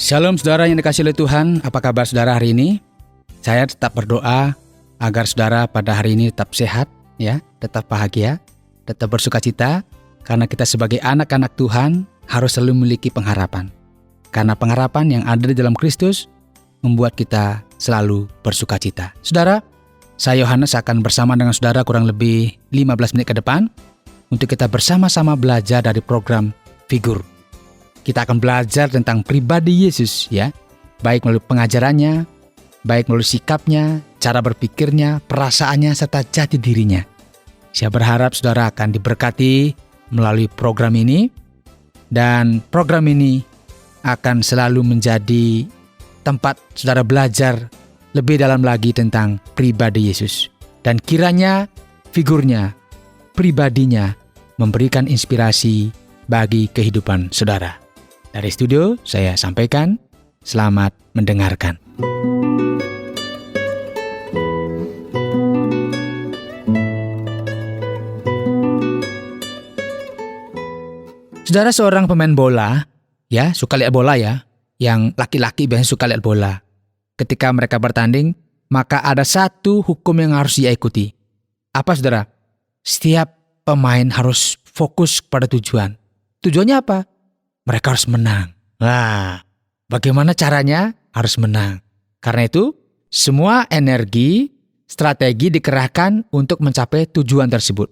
Shalom saudara yang dikasihi oleh Tuhan, apa kabar saudara hari ini? Saya tetap berdoa agar saudara pada hari ini tetap sehat, ya, tetap bahagia, tetap bersukacita, karena kita sebagai anak-anak Tuhan harus selalu memiliki pengharapan. Karena pengharapan yang ada di dalam Kristus membuat kita selalu bersukacita. Saudara, saya Yohanes akan bersama dengan saudara kurang lebih 15 menit ke depan untuk kita bersama-sama belajar dari program Figur. Kita akan belajar tentang pribadi Yesus, ya, baik melalui pengajarannya, baik melalui sikapnya, cara berpikirnya, perasaannya, serta jati dirinya. Saya berharap saudara akan diberkati melalui program ini, dan program ini akan selalu menjadi tempat saudara belajar lebih dalam lagi tentang pribadi Yesus. Dan kiranya figurnya, pribadinya memberikan inspirasi bagi kehidupan saudara. Dari studio, saya sampaikan, selamat mendengarkan. Saudara seorang pemain bola, ya, suka lihat bola ya, yang laki-laki biasanya suka lihat bola. Ketika mereka bertanding, maka ada satu hukum yang harus dia ikuti. Apa saudara? Setiap pemain harus fokus pada tujuan. Tujuannya apa? Mereka harus menang. Nah, bagaimana caranya? Harus menang. Karena itu, semua energi, strategi dikerahkan untuk mencapai tujuan tersebut.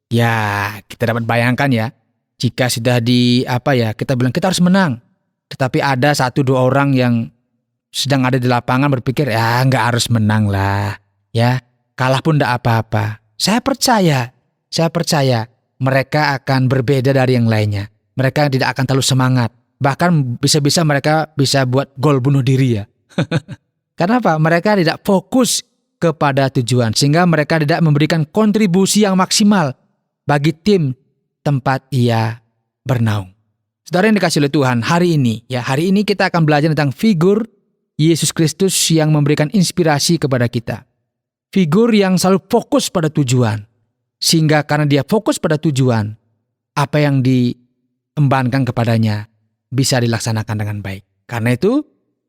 Ya, kita dapat bayangkan ya, jika sudah kita bilang kita harus menang. Tetapi ada 1-2 orang yang sedang ada di lapangan berpikir, ya nggak harus menang lah. Ya, kalah pun nggak apa-apa. Saya percaya mereka akan berbeda dari yang lainnya. Mereka tidak akan terlalu semangat. Bahkan bisa-bisa mereka bisa buat gol bunuh diri ya. Karena apa? Mereka tidak fokus kepada tujuan. Sehingga mereka tidak memberikan kontribusi yang maksimal bagi tim tempat ia bernaung. Saudara yang dikasihi oleh Tuhan, hari ini kita akan belajar tentang figur Yesus Kristus yang memberikan inspirasi kepada kita. Figur yang selalu fokus pada tujuan. Sehingga karena dia fokus pada tujuan, apa yang diembankan kepadanya bisa dilaksanakan dengan baik. Karena itu,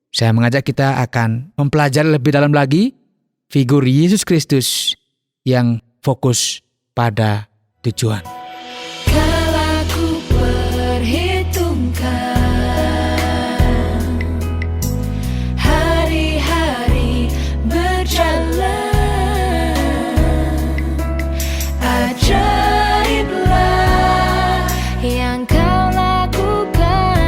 saya mengajak kita akan mempelajari lebih dalam lagi figur Yesus Kristus yang fokus pada tujuan. Kalau ku perhitungkan hari-hari berjalan, ajaiblah yang kau lakukan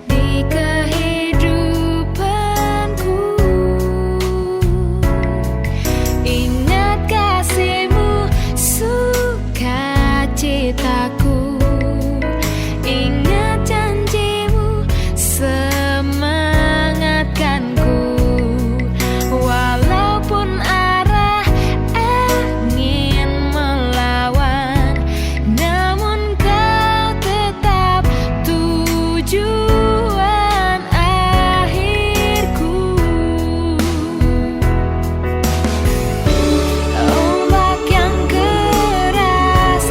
di kehidupanku. Ingat kasih-Mu, sukacitaku. Ingat janji-Mu, semangatkanku. Walaupun arah angin melawan, namun Kau tetap tujuan akhirku. Ombak yang keras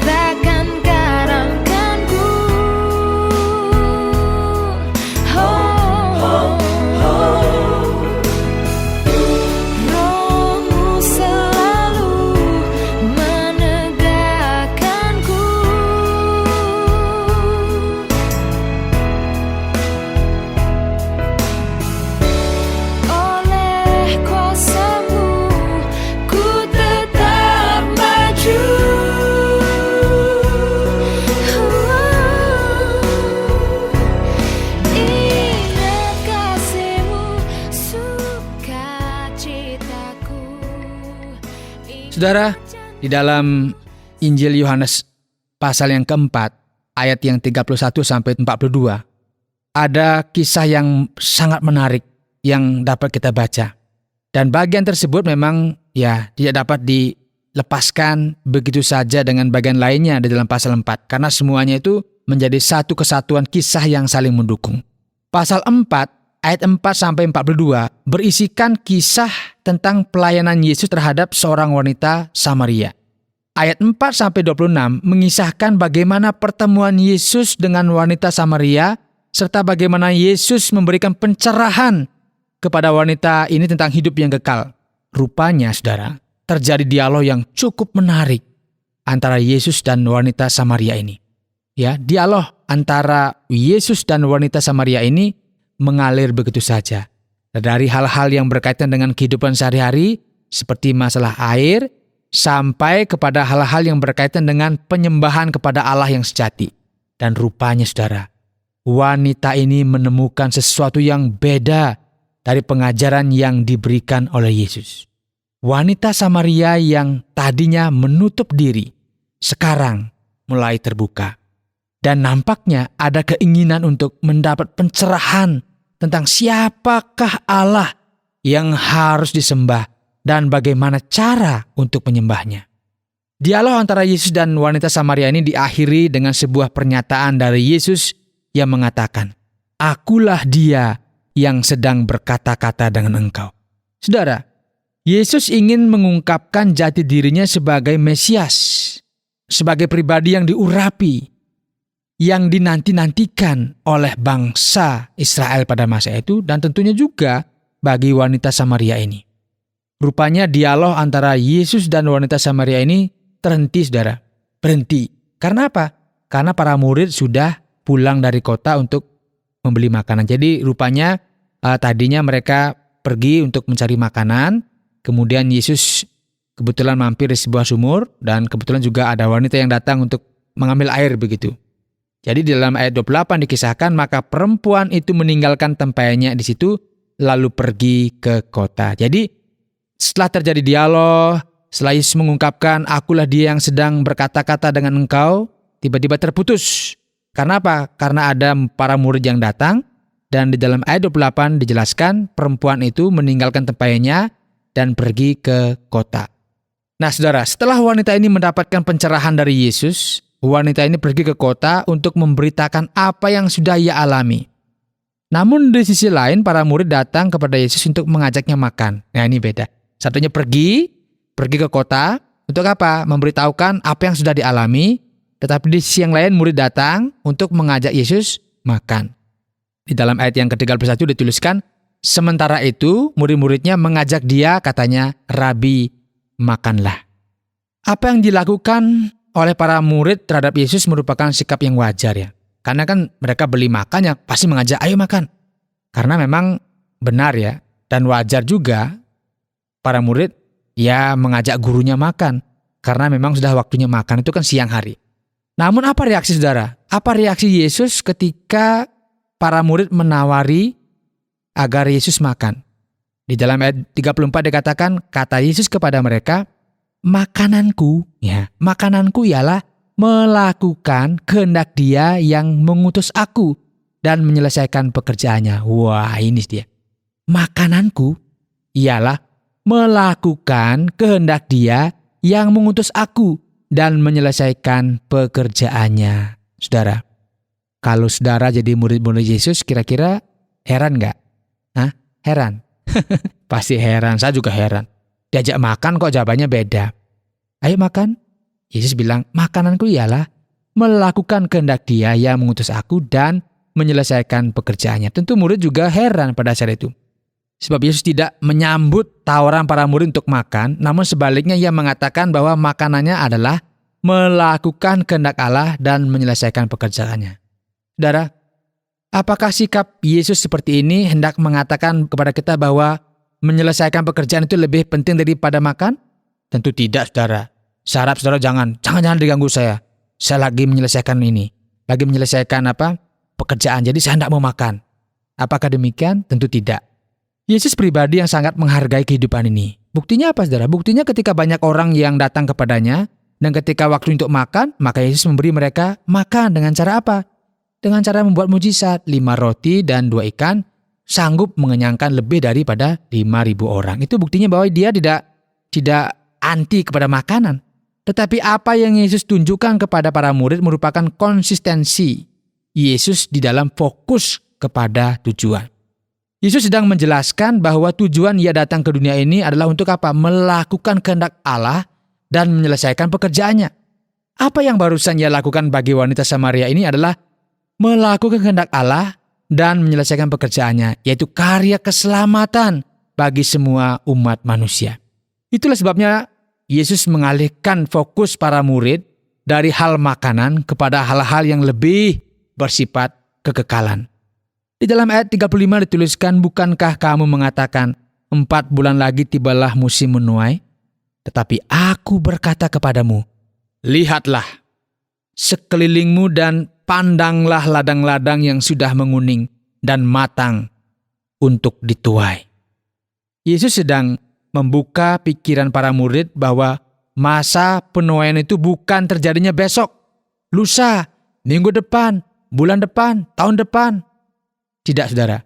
takkan karamkanku. Roh-Mu selalu menegakkanku. Oleh kuasa-Mu ku tetap maju. Ingat kasih-Mu, sukacitaku. Saudara, di dalam Injil Yohanes pasal yang keempat, ayat yang 31 sampai 42, ada kisah yang sangat menarik yang dapat kita baca. Dan bagian tersebut memang tidak dapat dilepaskan begitu saja dengan bagian lainnya di dalam pasal 4. Karena semuanya itu menjadi satu kesatuan kisah yang saling mendukung. Pasal 4, ayat 4 sampai 42 berisikan kisah tentang pelayanan Yesus terhadap seorang wanita Samaria. Ayat 4-26 mengisahkan bagaimana pertemuan Yesus dengan wanita Samaria serta bagaimana Yesus memberikan pencerahan kepada wanita ini tentang hidup yang kekal. Rupanya, saudara, terjadi dialog yang cukup menarik antara Yesus dan wanita Samaria ini. Ya, dialog antara Yesus dan wanita Samaria ini mengalir begitu saja. Dari hal-hal yang berkaitan dengan kehidupan sehari-hari, seperti masalah air, sampai kepada hal-hal yang berkaitan dengan penyembahan kepada Allah yang sejati. Dan rupanya, saudara, wanita ini menemukan sesuatu yang beda dari pengajaran yang diberikan oleh Yesus. Wanita Samaria yang tadinya menutup diri, sekarang mulai terbuka. Dan nampaknya ada keinginan untuk mendapat pencerahan tentang siapakah Allah yang harus disembah dan bagaimana cara untuk menyembahnya. Dialog antara Yesus dan wanita Samaria ini diakhiri dengan sebuah pernyataan dari Yesus yang mengatakan, "Akulah dia yang sedang berkata-kata dengan engkau." Saudara, Yesus ingin mengungkapkan jati dirinya sebagai Mesias, sebagai pribadi yang diurapi, yang dinanti-nantikan oleh bangsa Israel pada masa itu, dan tentunya juga bagi wanita Samaria ini. Rupanya dialog antara Yesus dan wanita Samaria ini terhenti, saudara. Berhenti. Karena apa? Karena para murid sudah pulang dari kota untuk membeli makanan. Jadi rupanya tadinya mereka pergi untuk mencari makanan. Kemudian Yesus kebetulan mampir di sebuah sumur, dan kebetulan juga ada wanita yang datang untuk mengambil air begitu. Jadi di dalam ayat 28 dikisahkan, maka perempuan itu meninggalkan tempayannya di situ lalu pergi ke kota. Jadi setelah terjadi dialog, setelah Yesus mengungkapkan, "Akulah dia yang sedang berkata-kata dengan engkau," tiba-tiba terputus. Karena apa? Karena ada para murid yang datang, dan di dalam ayat 28 dijelaskan perempuan itu meninggalkan tempayannya dan pergi ke kota. Nah, saudara, setelah wanita ini mendapatkan pencerahan dari Yesus, wanita ini pergi ke kota untuk memberitakan apa yang sudah ia alami. Namun di sisi lain, para murid datang kepada Yesus untuk mengajaknya makan. Nah, ini beda. Satunya pergi ke kota untuk apa? Memberitahukan apa yang sudah dialami. Tetapi di sisi yang lain, murid datang untuk mengajak Yesus makan. Di dalam ayat yang ke-31 dituliskan, sementara itu murid-muridnya mengajak dia, katanya, "Rabi, makanlah." Apa yang dilakukan oleh para murid terhadap Yesus merupakan sikap yang wajar ya. Karena kan mereka beli makan, ya pasti mengajak, "Ayo makan." Karena memang benar ya, dan wajar juga para murid ya mengajak gurunya makan. Karena memang sudah waktunya makan, itu kan siang hari. Namun apa reaksi saudara? Apa reaksi Yesus ketika para murid menawari agar Yesus makan? Di dalam ayat 34 dikatakan, kata Yesus kepada mereka, Makananku ialah melakukan kehendak Dia yang mengutus aku dan menyelesaikan pekerjaannya. Wah, ini dia. Makananku ialah melakukan kehendak Dia yang mengutus aku dan menyelesaikan pekerjaannya. Saudara, kalau saudara jadi murid-murid Yesus, kira-kira heran nggak? Heran? Pasti heran, saya juga heran. Diajak makan kok jawabannya beda. Ayo makan. Yesus bilang, makananku ialah melakukan kehendak Dia yang mengutus aku dan menyelesaikan pekerjaannya. Tentu murid juga heran pada saat itu. Sebab Yesus tidak menyambut tawaran para murid untuk makan, namun sebaliknya Ia mengatakan bahwa makanannya adalah melakukan kehendak Allah dan menyelesaikan pekerjaannya. Saudara, apakah sikap Yesus seperti ini hendak mengatakan kepada kita bahwa menyelesaikan pekerjaan itu lebih penting daripada makan? Tentu tidak, saudara. Saya harap saudara jangan diganggu saya. Saya lagi menyelesaikan ini. Lagi menyelesaikan pekerjaan, jadi saya tidak mau makan. Apakah demikian? Tentu tidak. Yesus pribadi yang sangat menghargai kehidupan ini. Buktinya apa, saudara? Buktinya ketika banyak orang yang datang kepadanya, dan ketika waktu untuk makan, maka Yesus memberi mereka makan dengan cara apa? Dengan cara membuat mujizat. 5 roti dan 2 ikan sanggup mengenyangkan lebih daripada 5.000 orang. Itu buktinya bahwa Dia tidak anti kepada makanan. Tetapi apa yang Yesus tunjukkan kepada para murid merupakan konsistensi Yesus di dalam fokus kepada tujuan. Yesus sedang menjelaskan bahwa tujuan Ia datang ke dunia ini adalah untuk apa? Melakukan kehendak Allah dan menyelesaikan pekerjaannya. Apa yang barusan Ia lakukan bagi wanita Samaria ini adalah melakukan kehendak Allah dan menyelesaikan pekerjaannya, yaitu karya keselamatan bagi semua umat manusia. Itulah sebabnya Yesus mengalihkan fokus para murid dari hal makanan kepada hal-hal yang lebih bersifat kekekalan. Di dalam ayat 35 dituliskan, bukankah kamu mengatakan 4 bulan lagi tibalah musim menuai? Tetapi aku berkata kepadamu, lihatlah sekelilingmu dan pandanglah ladang-ladang yang sudah menguning dan matang untuk dituai. Yesus sedang membuka pikiran para murid bahwa masa penuaian itu bukan terjadinya besok, lusa, minggu depan, bulan depan, tahun depan. Tidak, saudara.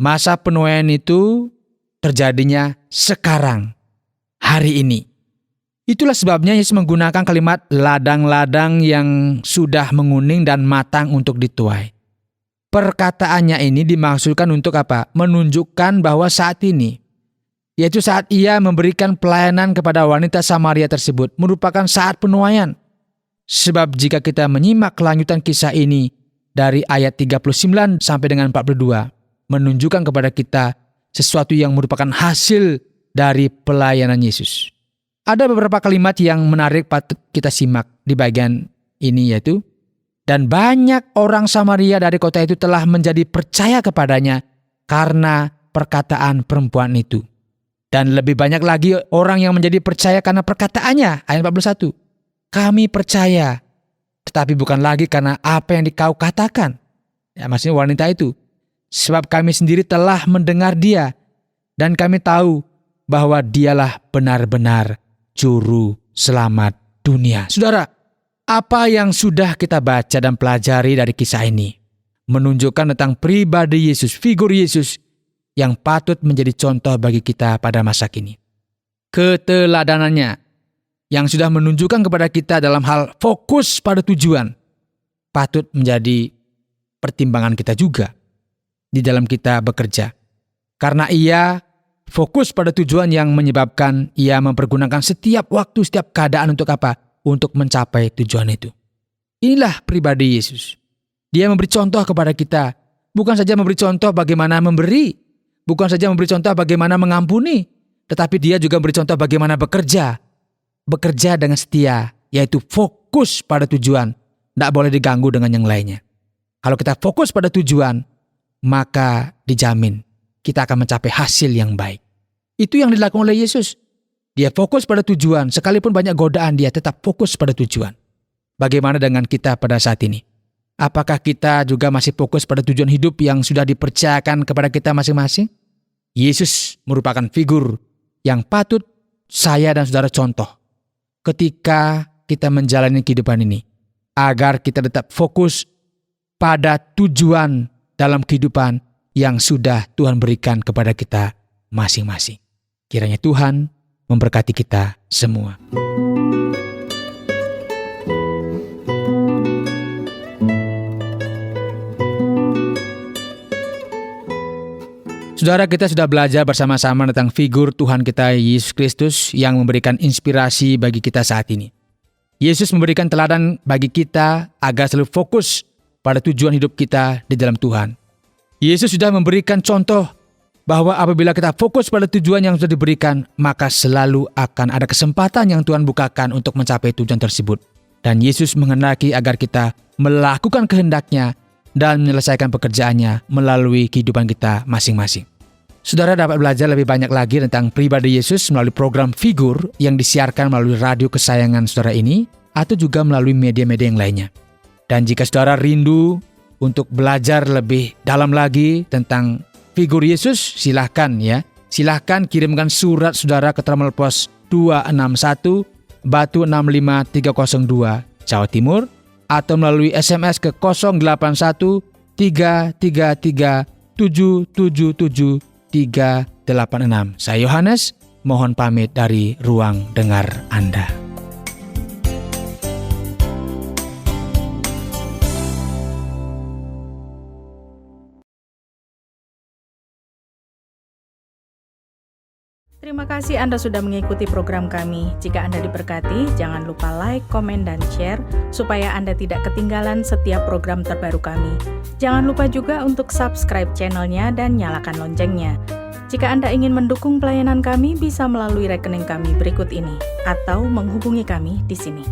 Masa penuaian itu terjadinya sekarang, hari ini. Itulah sebabnya Yesus menggunakan kalimat ladang-ladang yang sudah menguning dan matang untuk dituai. Perkataannya ini dimaksudkan untuk apa? Menunjukkan bahwa saat ini, yaitu saat ia memberikan pelayanan kepada wanita Samaria tersebut, merupakan saat penuaian. Sebab jika kita menyimak kelanjutan kisah ini dari ayat 39 sampai dengan 42, menunjukkan kepada kita sesuatu yang merupakan hasil dari pelayanan Yesus. Ada beberapa kalimat yang menarik patut kita simak di bagian ini, yaitu, dan banyak orang Samaria dari kota itu telah menjadi percaya kepadanya karena perkataan perempuan itu. Dan lebih banyak lagi orang yang menjadi percaya karena perkataannya. Ayat 41. Kami percaya, tetapi bukan lagi karena apa yang kau katakan. Ya, maksudnya wanita itu. Sebab kami sendiri telah mendengar dia, dan kami tahu bahwa dialah benar-benar Juru Selamat dunia. Saudara, apa yang sudah kita baca dan pelajari dari kisah ini menunjukkan tentang pribadi Yesus, figur Yesus yang patut menjadi contoh bagi kita pada masa kini. Keteladanannya yang sudah menunjukkan kepada kita dalam hal fokus pada tujuan patut menjadi pertimbangan kita juga di dalam kita bekerja. Karena ia fokus pada tujuan yang menyebabkan ia mempergunakan setiap waktu, setiap keadaan untuk apa? Untuk mencapai tujuan itu. Inilah pribadi Yesus. Dia memberi contoh kepada kita. Bukan saja memberi contoh bagaimana memberi, bukan saja memberi contoh bagaimana mengampuni, tetapi dia juga memberi contoh bagaimana bekerja. Bekerja dengan setia, yaitu fokus pada tujuan. Tidak boleh diganggu dengan yang lainnya. Kalau kita fokus pada tujuan, maka dijamin kita akan mencapai hasil yang baik. Itu yang dilakukan oleh Yesus. Dia fokus pada tujuan, sekalipun banyak godaan dia tetap fokus pada tujuan. Bagaimana dengan kita pada saat ini? Apakah kita juga masih fokus pada tujuan hidup yang sudah dipercayakan kepada kita masing-masing? Yesus merupakan figur yang patut saya dan saudara contoh ketika kita menjalani kehidupan ini, agar kita tetap fokus pada tujuan dalam kehidupan yang sudah Tuhan berikan kepada kita masing-masing. Kiranya Tuhan memberkati kita semua. Saudara, kita sudah belajar bersama-sama tentang figur Tuhan kita Yesus Kristus yang memberikan inspirasi bagi kita saat ini. Yesus memberikan teladan bagi kita agar selalu fokus pada tujuan hidup kita di dalam Tuhan. Yesus sudah memberikan contoh bahwa apabila kita fokus pada tujuan yang sudah diberikan, maka selalu akan ada kesempatan yang Tuhan bukakan untuk mencapai tujuan tersebut. Dan Yesus menghendaki agar kita melakukan kehendak-Nya dan menyelesaikan pekerjaannya melalui kehidupan kita masing-masing. Saudara dapat belajar lebih banyak lagi tentang pribadi Yesus melalui program Figur yang disiarkan melalui radio kesayangan saudara ini, atau juga melalui media-media yang lainnya. Dan jika saudara rindu untuk belajar lebih dalam lagi tentang figur Yesus, silahkan kirimkan surat saudara ke Terminal Pos 261 Batu 65302 Jawa Timur, atau melalui SMS ke 081 333 777 386. Saya Yohanes, mohon pamit dari ruang dengar Anda. Terima kasih Anda sudah mengikuti program kami. Jika Anda diberkati, jangan lupa like, komen, dan share supaya Anda tidak ketinggalan setiap program terbaru kami. Jangan lupa juga untuk subscribe channelnya dan nyalakan loncengnya. Jika Anda ingin mendukung pelayanan kami, bisa melalui rekening kami berikut ini atau menghubungi kami di sini.